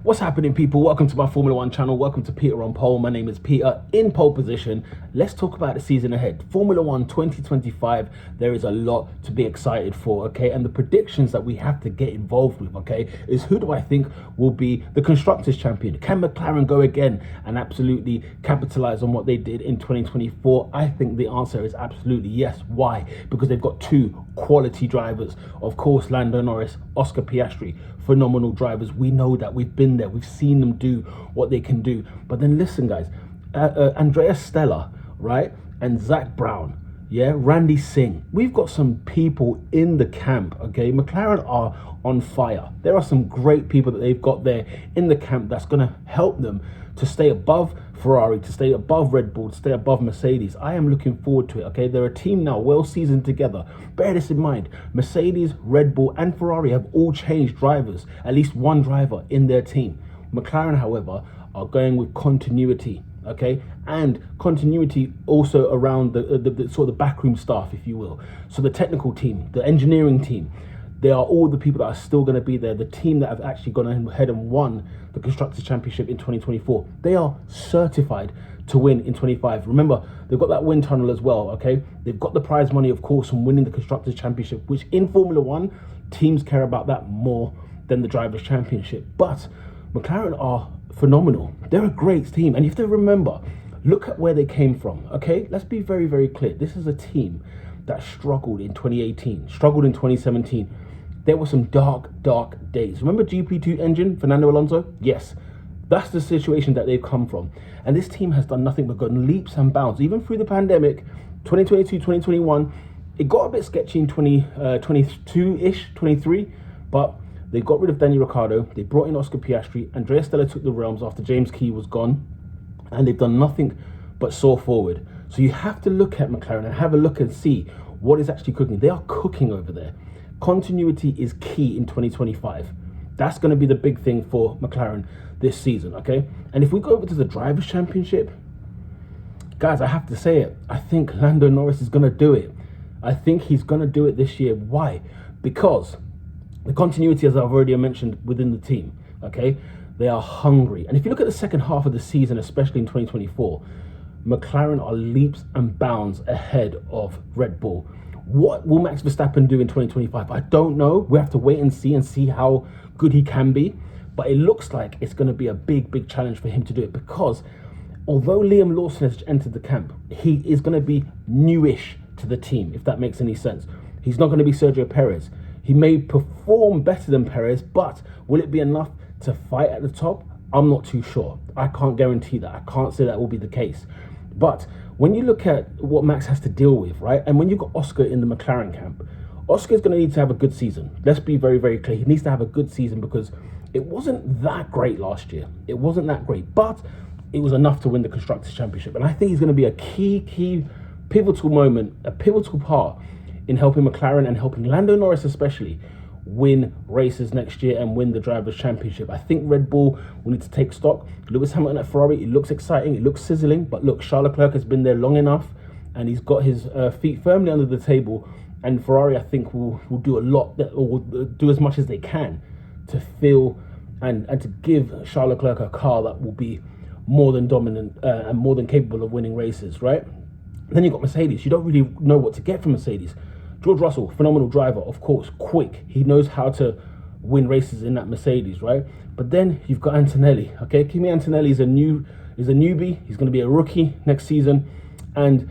What's happening, people? Welcome to my Formula One channel. Welcome to Peter on Pole. My name is Peter in pole position. Let's talk about the season ahead. Formula One 2025. There is a lot to be excited for, okay? And the predictions that we have to get involved with, okay, is who do I think will be the Constructors Champion? Can McLaren go again and absolutely capitalize on what they did in 2024? I think the answer is absolutely yes. Why? Because they've got two quality drivers. Of course, Lando Norris, Oscar Piastri, phenomenal drivers. We know that. We've been there. We've seen them do what they can do. But then listen, guys, Andrea Stella, right? And Zach Brown, yeah, Randy Singh. We've got some people in the camp, okay? McLaren are on fire. There are some great people that they've got there in the camp that's going to help them to stay above Ferrari, to stay above Red Bull, to stay above Mercedes. I am looking forward to it, okay? They're a team now, well seasoned together. Bear this in mind. Mercedes, Red Bull, and Ferrari have all changed drivers, at least one driver in their team. McLaren, however, are going with continuity, okay? And continuity also around the sort of backroom staff, if you will. So the technical team, the engineering team, they are all the people that are still going to be there. The team that have actually gone ahead and won the Constructors Championship in 2024. They are certified to win in 25. Remember, they've got that wind tunnel as well, okay? They've got the prize money, of course, from winning the Constructors Championship, which in Formula One, teams care about that more than the Drivers' Championship. But McLaren are phenomenal. They're a great team. And you have to remember, look at where they came from, okay? Let's be very, very clear. This is a team that struggled in 2018, struggled in 2017. There were some dark days. Remember GP2 engine, Fernando Alonso? Yes, that's the situation that they've come from. And this team has done nothing but gone leaps and bounds. Even through the pandemic, 2022, 2021, it got a bit sketchy in 2022-ish, 23, but they got rid of Daniel Ricciardo. They brought in Oscar Piastri. Andrea Stella took the realms after James Key was gone. And they've done nothing but soar forward. So you have to look at McLaren and have a look and see what is actually cooking. They are cooking over there. Continuity is key in 2025. That's going to be the big thing for McLaren this season, okay? And if we go over to the Drivers' Championship, guys, I have to say it. I think Lando Norris is going to do it. I think he's going to do it this year. Why? Because the continuity, as I've already mentioned, within the team, okay? They are hungry. And if you look at the second half of the season, especially in 2024, McLaren are leaps and bounds ahead of Red Bull. What will Max Verstappen do in 2025? I don't know. We have to wait and see how good he can be. But it looks like it's going to be a big challenge for him to do it, because although Liam Lawson has entered the camp, he is going to be newish to the team, if that makes any sense. He's not going to be Sergio Perez. He may perform better than Perez, but will it be enough to fight at the top? I'm not too sure. I can't guarantee that. I can't say that will be the case. But when you look at what Max has to deal with, right, and when you've got Oscar in the McLaren camp, Oscar's going to need to have a good season. Let's be very, very clear. He needs to have a good season because it wasn't that great last year. It wasn't that great, but it was enough to win the Constructors' Championship. And I think he's going to be a key pivotal moment, a pivotal part in helping McLaren and helping Lando Norris especially win races next year and win the Drivers' Championship. I think Red Bull will need to take stock. Lewis Hamilton at Ferrari, it looks exciting, it looks sizzling, but look, Charles Leclerc has been there long enough and he's got his feet firmly under the table, and Ferrari, I think, will do a lot, or will do as much as they can to fill and to give Charles Leclerc a car that will be more than dominant and more than capable of winning races, right? Then you've got Mercedes. You don't really know what to get from Mercedes. George Russell, phenomenal driver, of course, quick. He knows how to win races in that Mercedes, right? But then you've got Antonelli, okay? Kimi Antonelli is a newbie. He's going to be a rookie next season, and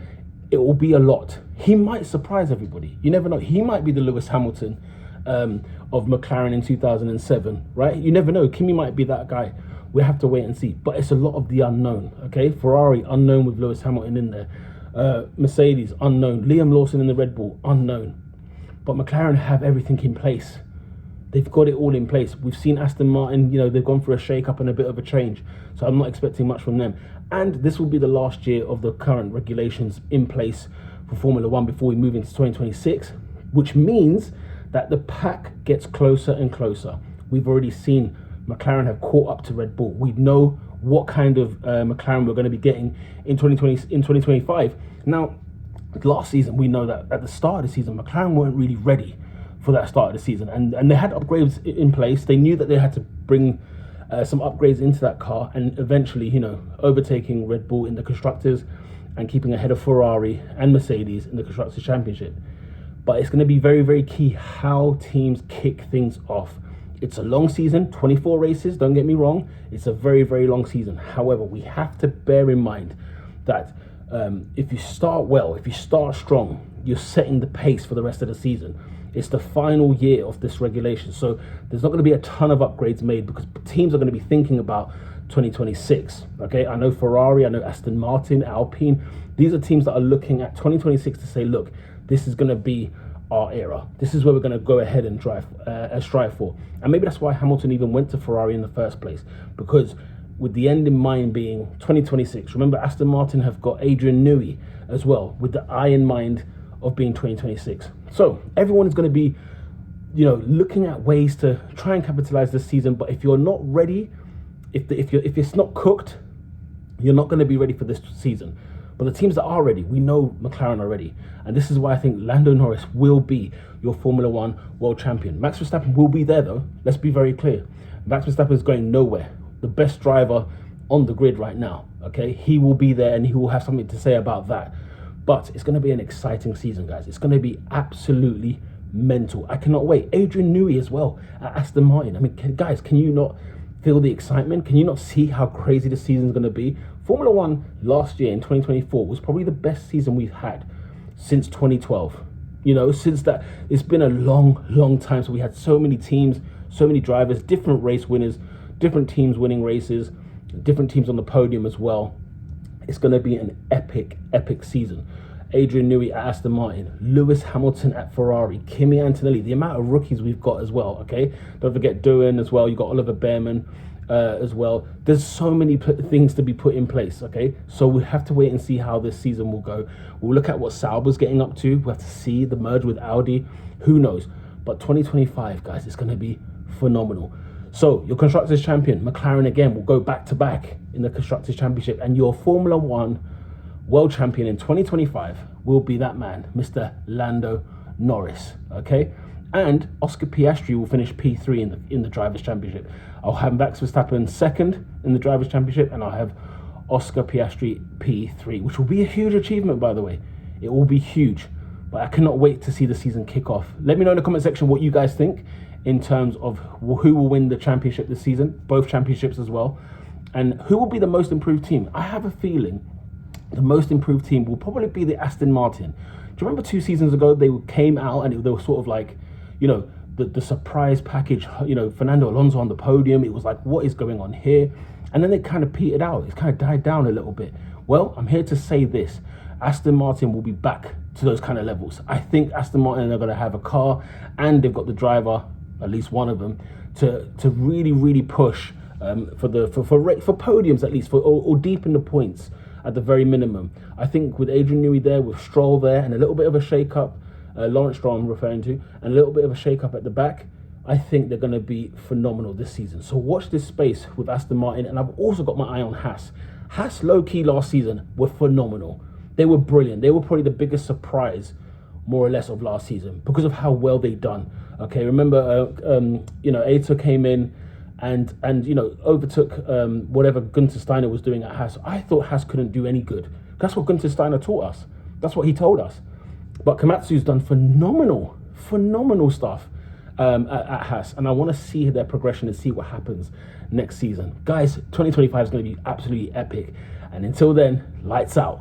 it will be a lot. He might surprise everybody. You never know. He might be the Lewis Hamilton of McLaren in 2007, right? You never know. Kimi might be that guy. We have to wait and see. But it's a lot of the unknown, okay? Ferrari, unknown with Lewis Hamilton in there. Mercedes, unknown. Liam Lawson in the Red Bull, unknown. But McLaren have everything in place. They've got it all in place. We've seen Aston Martin, you know, they've gone for a shake-up and a bit of a change. So I'm not expecting much from them. And this will be the last year of the current regulations in place for Formula One before we move into 2026, which means that the pack gets closer and closer. We've already seen McLaren have caught up to Red Bull. We know what kind of McLaren we're going to be getting in 2025. Now, last season, we know that at the start of the season, McLaren weren't really ready for that start of the season, and they had upgrades in place. They knew that they had to bring some upgrades into that car, and eventually, overtaking Red Bull in the Constructors and keeping ahead of Ferrari and Mercedes in the Constructors Championship. But it's going to be very, very key how teams kick things off. It's a long season, 24 races, don't get me wrong. It's a very, very long season. However, we have to bear in mind that if you start well, if you start strong, you're setting the pace for the rest of the season. It's the final year of this regulation. So there's not going to be a ton of upgrades made because teams are going to be thinking about 2026. Okay, I know Ferrari, I know Aston Martin, Alpine. These are teams that are looking at 2026 to say, look, this is going to be our era. This is where we're going to go ahead and strive for. And maybe that's why Hamilton even went to Ferrari in the first place, because with the end in mind being 2026. Remember, Aston Martin have got Adrian Newey as well, with the eye in mind of being 2026. So everyone is going to be, looking at ways to try and capitalize this season. But if you're not ready, if it's not cooked, you're not going to be ready for this season. But the teams that are ready, we know McLaren are ready. And this is why I think Lando Norris will be your Formula One world champion. Max Verstappen will be there though. Let's be very clear. Max Verstappen is going nowhere. The best driver on the grid right now, okay? He will be there and he will have something to say about that. But it's going to be an exciting season, guys. It's going to be absolutely mental. I cannot wait. Adrian Newey as well at Aston Martin. I mean, guys, can you not feel the excitement? Can you not see how crazy the season is going to be? Formula One last year in 2024 was probably the best season we've had since 2012. Since that, it's been a long, long time. So we had so many teams, so many drivers, different race winners, different teams winning races, different teams on the podium as well. It's going to be an epic, epic season. Adrian Newey at Aston Martin, Lewis Hamilton at Ferrari, Kimi Antonelli, the amount of rookies we've got as well, okay? Don't forget Doohan as well. You've got Oliver Behrman as well. There's so many things to be put in place, okay? So we have to wait and see how this season will go. We'll look at what Sauber's getting up to. We have to see the merge with Audi. Who knows? But 2025, guys, it's going to be phenomenal. So your Constructors Champion, McLaren again, will go back-to-back in the Constructors Championship. And your Formula One World Champion in 2025 will be that man, Mr. Lando Norris, okay? And Oscar Piastri will finish P3 in the Drivers' Championship. I'll have Max Verstappen second in the Drivers' Championship, and I'll have Oscar Piastri P3, which will be a huge achievement, by the way. It will be huge. But I cannot wait to see the season kick off. Let me know in the comment section what you guys think in terms of who will win the championship this season, both championships as well, and who will be the most improved team. I have a feeling the most improved team will probably be the Aston Martin. Do you remember 2 seasons ago they came out and they were sort of like, the surprise package, Fernando Alonso on the podium. It was like, what is going on here? And then it kind of petered out. It's kind of died down a little bit. Well, I'm here to say this. Aston Martin will be back to those kind of levels. I think Aston Martin are going to have a car and they've got the driver, at least one of them, to really, really push for podiums at least, or deepen the points at the very minimum. I think with Adrian Newey there, with Stroll there, and a little bit of a shake-up, Lawrence Stroll I'm referring to, and a little bit of a shake-up at the back, I think they're going to be phenomenal this season. So watch this space with Aston Martin, and I've also got my eye on Haas. Haas, low-key last season, were phenomenal. They were brilliant. They were probably the biggest surprise, more or less, of last season because of how well they done. Okay, remember, Ayrton came in and overtook whatever Gunther Steiner was doing at Haas. I thought Haas couldn't do any good. That's what Gunther Steiner taught us. That's what he told us. But Komatsu's done phenomenal stuff at Haas, and I want to see their progression and see what happens next season. Guys, 2025 is going to be absolutely epic. And until then, lights out.